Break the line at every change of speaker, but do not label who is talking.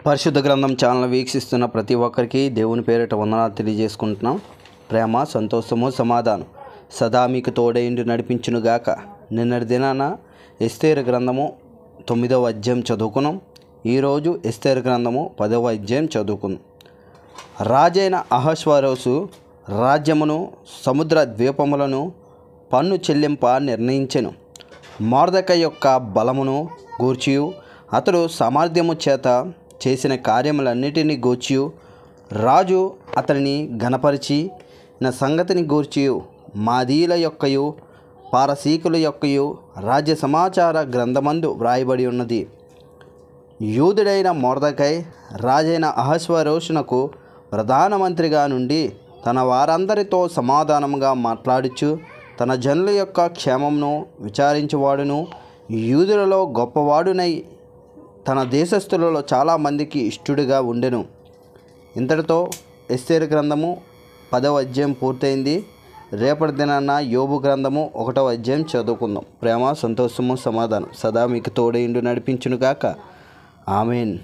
పరిశుద్ధ గ్రంథం ఛానల్ వీక్షిస్తున్న ప్రతి ఒక్కరికి దేవుని పేరిట వందనాలు తెలియజేసుకుంటున్నాం. ప్రేమ, సంతోషము, సమాధానం సదా మీకు తోడైండి నడిపించునుగాక. నిన్నటి దినాన ఎస్తేరు గ్రంథము 9వ అధ్యాయం చదువుకున్నాం. ఈరోజు ఎస్తేరు గ్రంథము 10వ అధ్యాయం చదువుకున్నాం. రాజైన అహష్వేరోషు రాజ్యమును సముద్ర ద్వీపములను పన్ను చెల్లింప నిర్ణయించెను. మొర్దెకై యొక్క బలమును గూర్చియు అతడు సామర్థ్యము చేత చేసిన కార్యములన్నిటినీ గూర్చియు రాజు అతనిని ఘనపరిచిన సంగతిని గూర్చియు మాదీల యొక్కయు పారసీకుల యొక్కయు రాజ్య సమాచార గ్రంథమందు వ్రాయబడి ఉన్నది. యూదుడైన మొర్దెకై రాజైన అహష్వేరోషునకు ప్రధానమంత్రిగా నుండి తన వారందరితో సమాధానముగా మాట్లాడుచు తన జనుల యొక్క క్షేమమును విచారించువాడును యూదులలో గొప్పవాడునై తన దేశస్థులలో చాలామందికి ఇష్టడుగా ఉండెను. ఇంతటితో ఎస్తేరు గ్రంథము 10వ అధ్యాయం పూర్తయింది. రేపటి దినాన యోబు గ్రంథము 1వ అధ్యాయం చదువుకుందాం. ప్రేమ, సంతోషము, సమాధానం సదా మీకు తోడైండు నడిపించునుగాక. ఆమేన్.